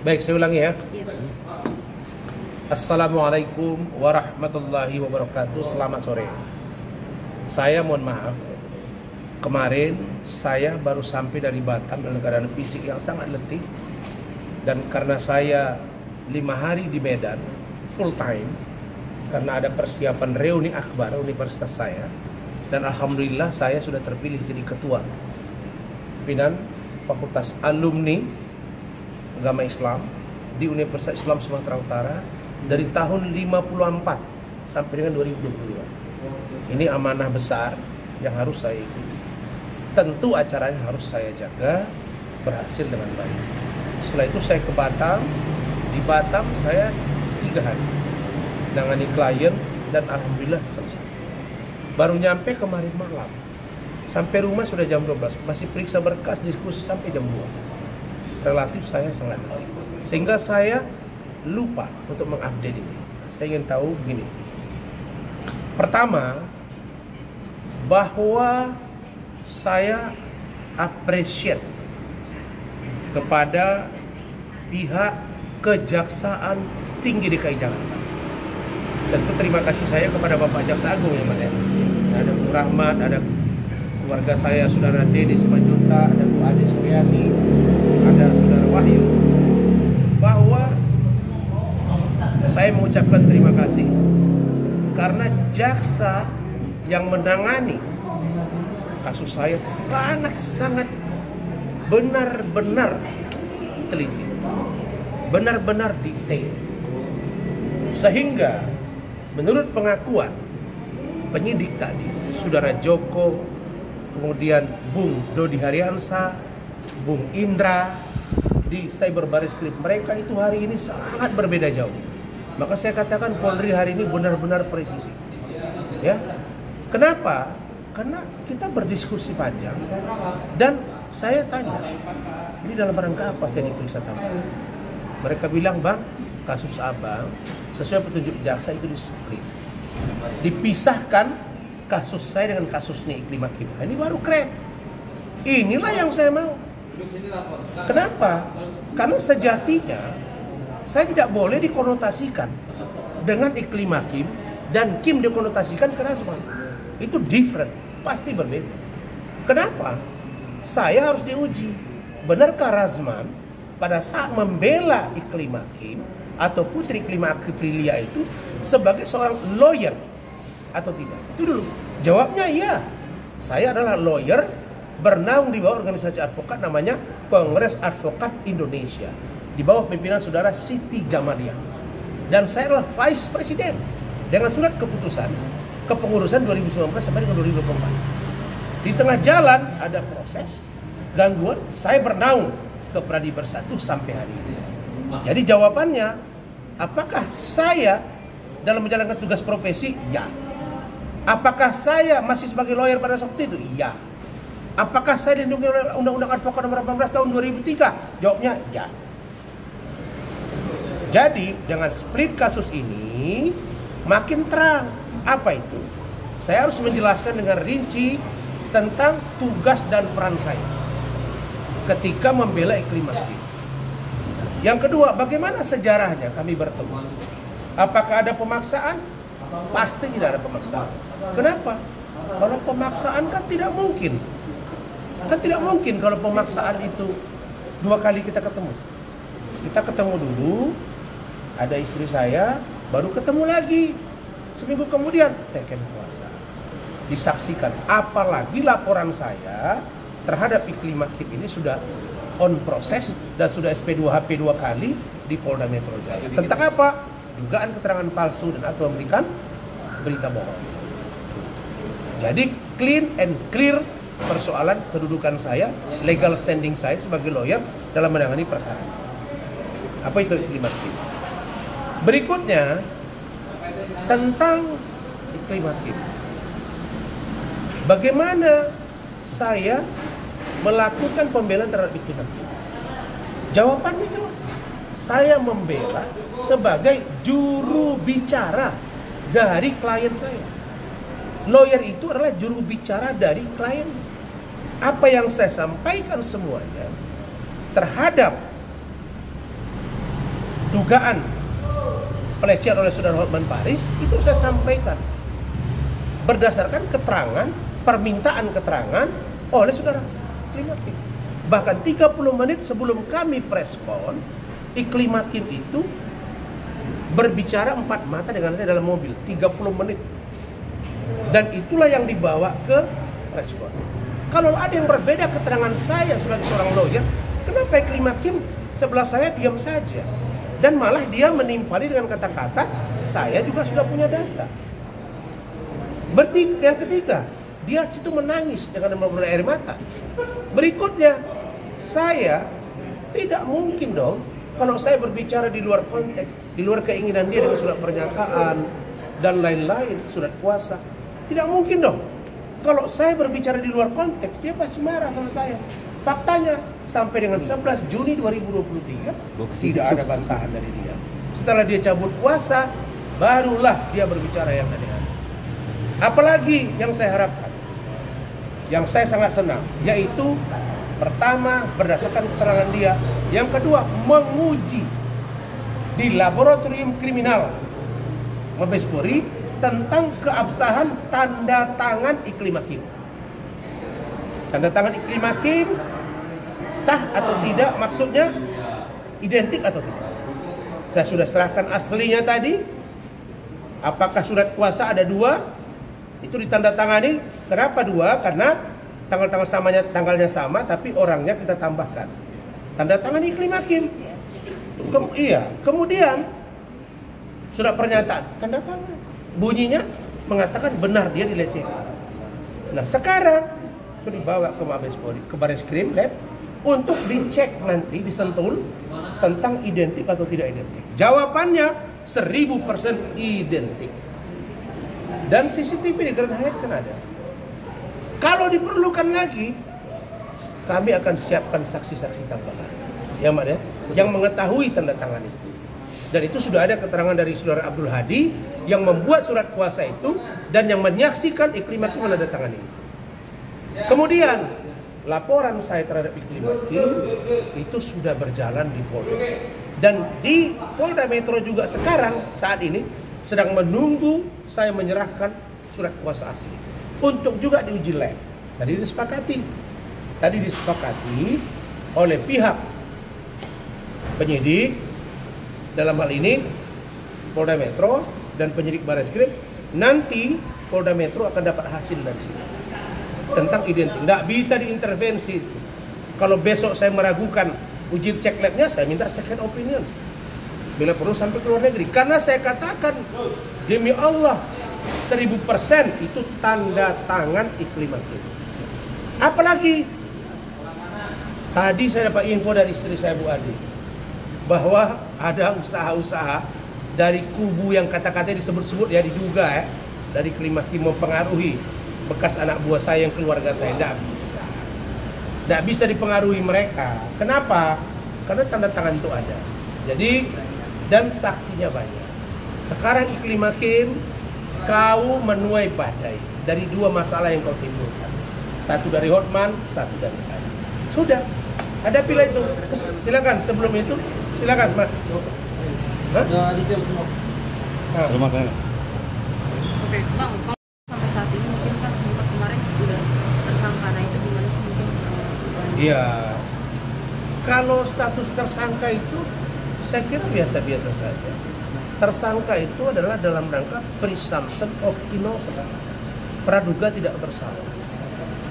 Baik, saya ulangi ya. Iya, Pak. Assalamualaikum warahmatullahi wabarakatuh. Selamat sore. Saya mohon maaf, kemarin saya baru sampai dari Batam dalam keadaan fisik yang sangat letih. Dan karena saya 5 hari di Medan full time, karena ada persiapan reuni akbar universitas saya, dan alhamdulillah saya sudah terpilih jadi ketua pimpinan Fakultas Alumni Agama Islam di Universitas Islam Sumatera Utara dari tahun 54 sampai dengan 2022. Ini amanah besar yang harus saya ikuti. Tentu acaranya harus saya jaga berhasil dengan baik. Setelah itu saya ke Batam. Di Batam saya 3 hari menangani klien dan alhamdulillah selesai. Baru nyampe kemarin malam. Sampai rumah sudah jam 12. Masih periksa berkas, diskusi sampai jam 2. Relatif saya sangat letih. Sehingga saya lupa untuk mengupdate ini. Saya ingin tahu begini. Pertama, bahwa saya appreciate kepada pihak Kejaksaan Tinggi DKI Jakarta. Tentu terima kasih saya kepada Bapak Jaksa Agung ya, Mas. Ada Bu Rahmat, ada keluarga saya, Saudara Dede Simanjuntak, ada Bu Ade Suryani, ada Saudara Wahyu, bahwa saya mengucapkan terima kasih karena jaksa yang menangani kasus saya sangat-sangat benar-benar teliti, benar-benar detail, sehingga menurut pengakuan penyidik tadi, Saudara Joko, kemudian Bung Dodi Haryansa, Bung Indra di Cyber Bariskrip, mereka itu hari ini sangat berbeda jauh. Maka saya katakan Polri hari ini benar-benar presisi. Ya. Kenapa? Karena kita berdiskusi panjang dan saya tanya, ini dalam rangka apa saya diperiksa tambahan? Mereka bilang, Bang, kasus Abang sesuai petunjuk jaksa itu di-split. Dipisahkan kasus saya dengan kasusnya Iklim Hakim. Ini baru keren. Inilah yang saya mau. Kenapa? Karena sejatinya saya tidak boleh dikonotasikan dengan Iklim Hakim dan Kim dikonotasikan ke Razman. Itu different, pasti berbeda. Kenapa? Saya harus diuji. Benarkah Razman pada saat membela Iklim Hakim atau Putri Iklim Hakim Prilia itu sebagai seorang lawyer atau tidak? Itu dulu. Jawabnya iya. Saya adalah lawyer bernaung di bawah organisasi advokat namanya Kongres Advokat Indonesia di bawah pimpinan Saudara Siti Jamaliah. Dan saya adalah Vice President dengan surat keputusan kepengurusan 2019 sampai dengan 2024. Di tengah jalan ada proses gangguan, saya bernaung ke Pradi Bersatu sampai hari ini. Jadi jawabannya, apakah saya dalam menjalankan tugas profesi? Ya. Apakah saya masih sebagai lawyer pada waktu itu? Ya. Apakah saya dilindungi oleh Undang-Undang Advokat nomor 18 tahun 2003? Jawabnya ya. Jadi dengan split kasus ini makin terang. Apa itu? Saya harus menjelaskan dengan rinci tentang tugas dan peran saya ketika membela Iklim Hakim. Yang kedua, bagaimana sejarahnya kami bertemu? Apakah ada pemaksaan? Pasti tidak ada pemaksaan. Kenapa? Kalau pemaksaan kan tidak mungkin. Kan tidak mungkin kalau pemaksaan itu 2 kali kita ketemu. Kita ketemu dulu, ada istri saya, baru ketemu lagi. Seminggu kemudian, teken kuasa. Disaksikan. Apalagi laporan saya terhadap Iklim Hakim ini sudah on proses dan sudah SP2HP 2 kali di Polda Metro Jaya. Tentang apa? Dugaan keterangan palsu dan atau memberikan berita bohong. Jadi clean and clear persoalan kedudukan saya, legal standing saya sebagai lawyer dalam menangani perkara. Apa itu Iklim Hakim? Berikutnya tentang Iklim Hakim. Bagaimana saya melakukan pembelaan terhadap Iklim Hakim? Jawabannya jelas. Saya membela sebagai juru bicara dari klien saya. Lawyer itu adalah juru bicara dari klien. Apa yang saya sampaikan semuanya terhadap dugaan pelecehan oleh saudara Hotman Paris itu saya sampaikan berdasarkan keterangan, permintaan keterangan oleh saudara Iklim Hakim. Bahkan 30 menit sebelum kami preskon, Iklim Hakim itu berbicara empat mata dengan saya dalam mobil 30 menit. Dan itulah yang dibawa ke preskon. Kalau ada yang berbeda keterangan saya sebagai seorang lawyer, kenapa Iklim Hakim sebelah saya diam saja? Dan malah dia menimpali dengan kata-kata, saya juga sudah punya data. Yang ketiga, dia situ menangis dengan menebar air mata. Berikutnya, saya tidak mungkin dong kalau saya berbicara di luar konteks, di luar keinginan dia dengan surat pernyataan dan lain-lain, surat kuasa. Tidak mungkin dong. Kalau saya berbicara di luar konteks, dia pasti marah sama saya. Faktanya, sampai dengan 11 Juni 2023, tidak ada bantahan dari dia. Setelah dia cabut kuasa, barulah dia berbicara yang aneh-aneh. Apalagi yang saya harapkan, yang saya sangat senang, yaitu pertama, berdasarkan keterangan dia. Yang kedua, menguji di laboratorium kriminal Mabes Polri tentang keabsahan tanda tangan Iklim Hakim. Tanda tangan Iklim Hakim sah atau tidak, maksudnya identik atau tidak. Saya sudah serahkan aslinya tadi. Apakah surat kuasa ada 2? Itu ditandatangani. Kenapa 2? Karena tanggalnya sama, tapi orangnya kita tambahkan. Tanda tangan Iklim Hakim. Kemudian surat pernyataan, tanda tangan. Bunyinya mengatakan benar dia dilecehkan. Nah, sekarang itu dibawa ke Mabes Polri, ke Bareskrim Lab untuk dicek nanti, disentul tentang identik atau tidak identik. Jawabannya 1000% identik. Dan CCTV di Grand Hyatt kan ada. Kalau diperlukan lagi, kami akan siapkan saksi-saksi tambahan yang mengetahui tanda tangan itu. Dan itu sudah ada keterangan dari saudara Abdul Hadi yang membuat surat kuasa itu dan yang menyaksikan Iklim Hakim menandatangani itu. Kemudian laporan saya terhadap Iklim Hakim itu sudah berjalan di Polda. Dan di Polda Metro juga sekarang saat ini sedang menunggu saya menyerahkan surat kuasa asli untuk juga diuji lab. Tadi disepakati oleh pihak penyidik, dalam hal ini Polda Metro dan penyidik Bareskrim. Nanti Polda Metro akan dapat hasil dari sini tentang identik. Nggak bisa diintervensi. Kalau besok saya meragukan uji cek labnya, saya minta second opinion bila perlu sampai ke luar negeri. Karena saya katakan demi Allah 1000% itu tanda tangan Iklim Hakim. Apalagi tadi saya dapat info dari istri saya Bu Adi bahwa ada usaha-usaha dari kubu yang kata-katanya disebut-sebut ya, diduga ya, dari Iklim Hakim mempengaruhi bekas anak buah saya yang keluarga saya. Tidak bisa dipengaruhi mereka. Kenapa? Karena tanda tangan itu ada. Jadi, dan saksinya banyak. Sekarang Iklim Hakim, kau menuai badai dari 2 masalah yang kau timbulkan. Satu dari Hotman, satu dari saya. Sudah, hadapilah itu. Silakan sebelum itu. Silakan, Mas. Detail semua. Rumah saya. Oke, Bang, kalau sampai saat ini mungkin kan sempat kemarin udah tersangka, nah itu gimana sih mungkin? Iya. Kalau status tersangka itu saya kira biasa-biasa saja. Tersangka itu adalah dalam rangka presumption of innocence, praduga tidak bersalah.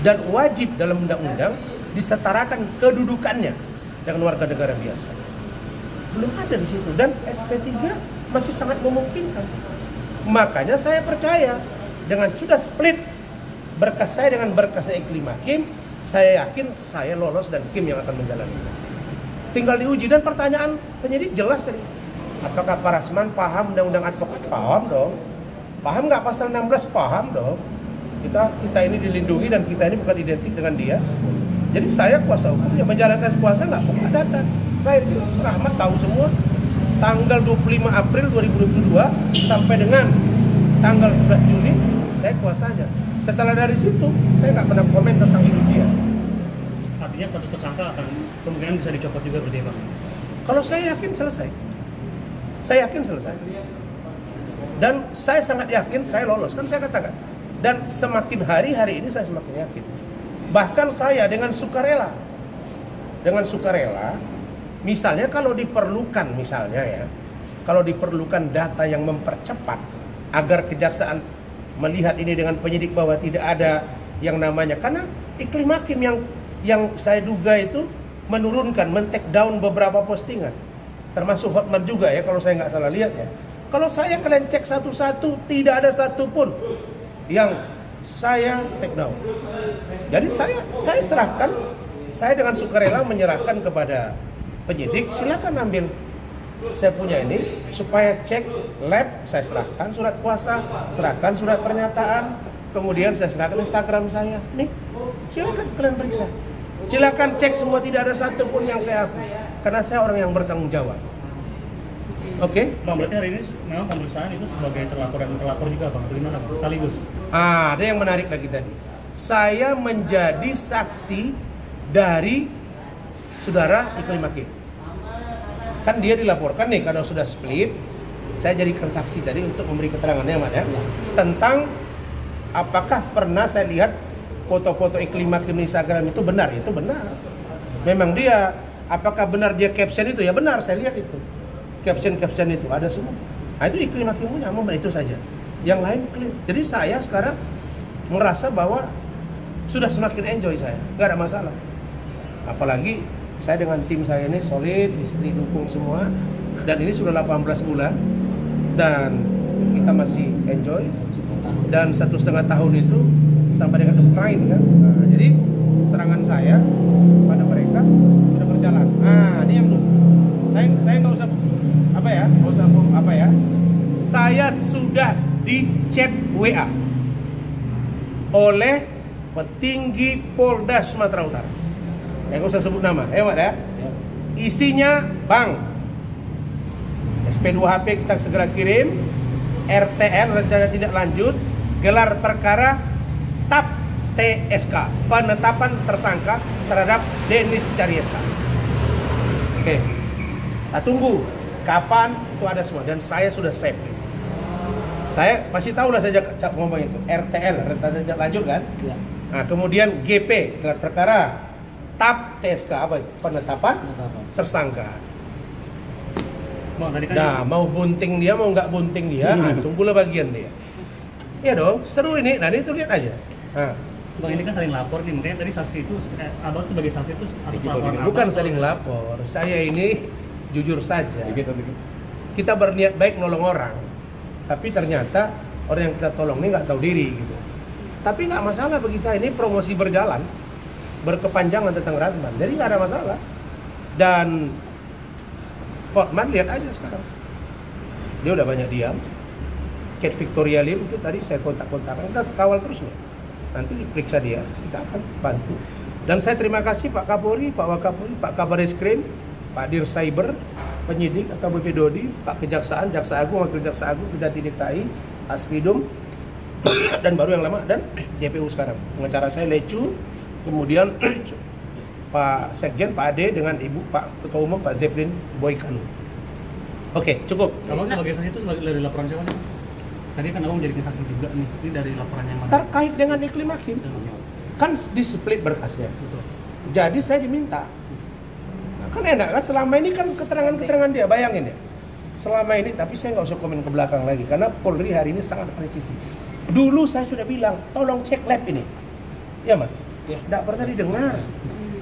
Dan wajib dalam undang-undang disetarakan kedudukannya dengan warga negara biasa. Belum ada di situ, dan SP3 masih sangat memungkinkan. Makanya saya percaya dengan sudah split berkas saya dengan berkasnya Iklim Hakim, saya yakin saya lolos dan Kim yang akan menjalani. Tinggal diuji. Dan pertanyaan penyidik jelas tadi. Apakah Pak Rasman paham undang-undang advokat? Paham dong. Paham nggak pasal 16? Paham dong. Kita ini dilindungi dan kita ini bukan identik dengan dia. Jadi saya kuasa hukumnya, menjalankan kuasa nggak buka data. Baik, Rahmat tahu semua. Tanggal 25 April 2022 sampai dengan tanggal 11 Juni saya kuasanya. Setelah dari situ saya nggak pernah komen tentang hidup dia. Artinya status tersangka akan kemungkinan bisa dicopot juga berarti Pak? Kalau saya yakin selesai. Saya yakin selesai. Dan saya sangat yakin saya lolos, kan saya katakan. Dan semakin hari ini saya semakin yakin. Bahkan saya dengan sukarela, misalnya kalau diperlukan kalau diperlukan data yang mempercepat agar kejaksaan melihat ini dengan penyidik bahwa tidak ada yang namanya, karena iklim hakim yang saya duga itu menurunkan, men-take down beberapa postingan, termasuk Hotman juga ya kalau saya nggak salah lihat ya. Kalau kalian cek satu-satu, tidak ada satupun yang saya take down. Jadi saya serahkan, saya dengan sukarela menyerahkan kepada penyidik, silakan ambil. Saya punya ini supaya cek lab, saya serahkan surat kuasa, serahkan surat pernyataan, kemudian saya serahkan Instagram saya. Nih, silakan kalian periksa. Silakan cek semua, tidak ada satupun yang saya hapus, karena saya orang yang bertanggung jawab. Oke? Bang, berarti hari ini memang pemeriksaan itu sebagai terlapor dan terlapor juga, Bang, atau gimana, Bang? Sekaligus. Ada yang menarik lagi tadi. Saya menjadi saksi dari saudara Iklim Hakim. Kan dia dilaporkan nih karena sudah split. Saya jadikan saksi tadi untuk memberi keterangannya, Mas ya. Tentang apakah pernah saya lihat foto-foto Iklim Hakim di Instagram itu benar? Itu benar. Memang dia, apakah benar dia caption itu? Ya benar, saya lihat itu. Caption itu ada semua. Nah, itu Iklim Hakim punya, itu saja. Yang lain clear. Jadi saya sekarang merasa bahwa sudah semakin enjoy saya, nggak ada masalah. Apalagi saya dengan tim saya ini solid, istri dukung semua, dan ini sudah 18 bulan dan kita masih enjoy. Dan 1,5 tahun itu sampai dengan Ukraina kan. Nah, jadi serangan saya pada mereka sudah berjalan. Ini yang dulu. Saya nggak usah saya sudah di chat WA oleh petinggi Polda Sumatera Utara. Nggak usah sebut nama, Mak ya. Isinya, Bang, SP2HP kita segera kirim, RTL rencana tindak lanjut, gelar perkara TAP TSK, penetapan tersangka terhadap Denis Carieska. Oke. Nah, tunggu kapan itu ada semua, dan saya sudah save. Saya masih tahu lah saya ngomong itu. RTL rencana tindak lanjut kan? Ya. Nah, kemudian GP gelar perkara, TAP TSK apa itu? Penetapan tersangka. Bang, tadi kan nah, mau bunting dia, mau nggak bunting dia, tunggulah bagian dia. Iya dong, seru ini. Nah, itu lihat aja. Nah. Bang, ini kan saling lapor nih, makanya tadi saksi itu, Abang sebagai saksi itu harus lapor. Bukan saling lapor, saya ini jujur saja. Kita berniat baik nolong orang, tapi ternyata orang yang kita tolong ini nggak tahu diri gitu. Tapi nggak masalah bagi saya, ini promosi berjalan, berkepanjangan tentang Radman, jadi nggak ada masalah. Dan Hotman lihat aja sekarang, dia udah banyak diam. Kate Victoria Lim itu tadi saya kontak-kontakan, kita kawal terus nih. Nanti diperiksa dia, kita akan bantu. Dan saya terima kasih Pak Kapolri, Pak Wakapolri, Pak Kabar Eskrim, Pak Dir Cyber, penyidik AKBP Dodi, Pak Kejaksaan, Jaksa Agung, Wakil Jaksa Agung, Kedati DKI, Aspidum, dan baru yang lama, dan JPU sekarang. Pengacara saya Lecu, kemudian Pak Sekjen, Pak Ade, dengan Ibu Pak Ketua Umum, Pak Zeppelin Boykanu. Oke, cukup. Abang sebagai saksi itu dari laporan siapa sih? Tadi kan Abang menjadi saksi juga nih, ini dari laporan yang mana? Terkait dengan Iklim Hakim. Kan di split berkasnya. Betul. Jadi saya diminta. Nah, kan enak kan, selama ini kan keterangan-keterangan dia, bayangin ya. Selama ini, tapi saya nggak usah komen ke belakang lagi, karena Polri hari ini sangat presisi. Dulu saya sudah bilang, tolong cek lab ini. Ya, Mas? Ya. Nggak pernah didengar.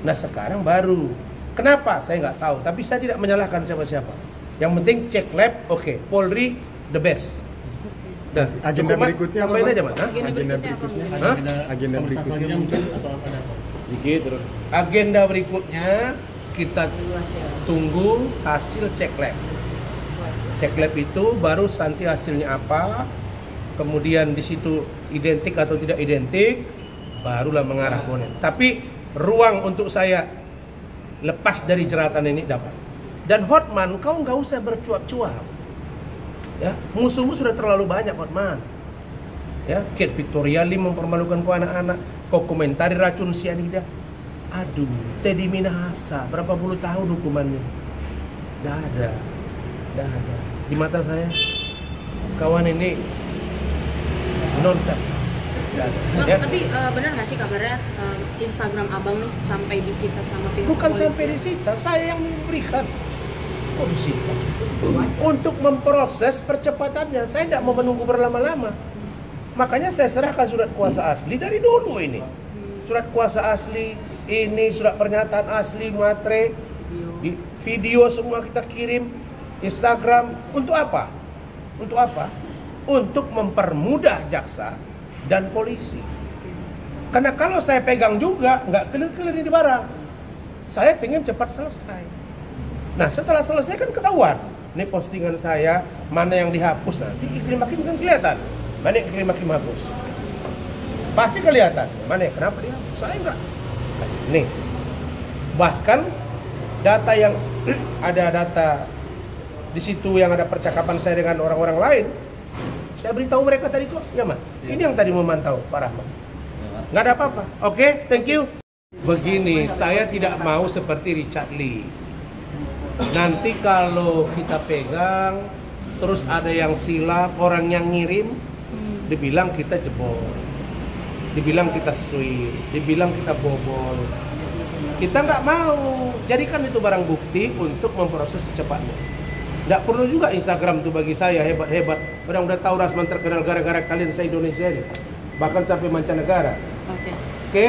Nah, sekarang baru. Kenapa? Saya nggak tahu, tapi saya tidak menyalahkan siapa-siapa. Yang penting cek lab, oke. Polri, the best. Nah, agenda berikutnya apa? Aja, Mas. Agenda berikutnya mungkin atau ada apa? terus. Agenda berikutnya kita tunggu hasil cek lab. Cek lab itu baru nanti hasilnya apa, kemudian di situ identik atau tidak identik, barulah mengarah bonet. Tapi ruang untuk saya lepas dari jeratan ini dapat. Dan Hotman, kau nggak usah bercuap-cuap. Ya, musuhmu sudah terlalu banyak, Hotman. Ya, Kate Victoria Lim mempermalukan kau anak-anak, kau komentari racun cyanida. Aduh, Teddy Minahasa berapa puluh tahun hukumannya? Dah ada. Di mata saya, kawan ini nonsen. Ya. Tapi benar nggak sih kabarnya Instagram abang nih sampai disita sama pihak Bukan polisi? sampai disita, saya yang memberikan. Kok disita? Untuk memproses percepatannya, saya tidak mau menunggu berlama-lama. Makanya saya serahkan surat kuasa asli dari dulu ini. Surat kuasa asli, ini surat pernyataan asli, matre, video semua kita kirim, Instagram. Untuk apa? Untuk apa? Untuk mempermudah jaksa dan polisi. Karena kalau saya pegang juga, nggak clear-clear ini barang. Saya pengen cepat selesai. Nah, setelah selesai kan ketahuan. Ini postingan saya, mana yang dihapus nanti. Iklim Hakim kan kelihatan. Mana yang Iklim Hakim hapus? Pasti kelihatan. Mana yang kenapa dihapus? Saya nggak. Nih. Bahkan data yang ada data di situ yang ada percakapan saya dengan orang-orang lain, saya beritahu mereka tadi kok, ya Man. Ini yang tadi memantau Pak Rahmat. Nggak ada apa-apa. Oke, thank you. Begini, saya tidak mau seperti Richard Lee. Nanti kalau kita pegang, terus ada yang silap, orang yang ngirim, dibilang kita jebol, dibilang kita sweep, dibilang kita bobol. Kita nggak mau. Jadikan itu barang bukti untuk memproses secepatnya. Nggak perlu juga Instagram tuh bagi saya hebat-hebat. Orang udah tahu Rasman terkenal gara-gara kalian se-Indonesia ini. Bahkan sampai mancanegara. Oke. Oke?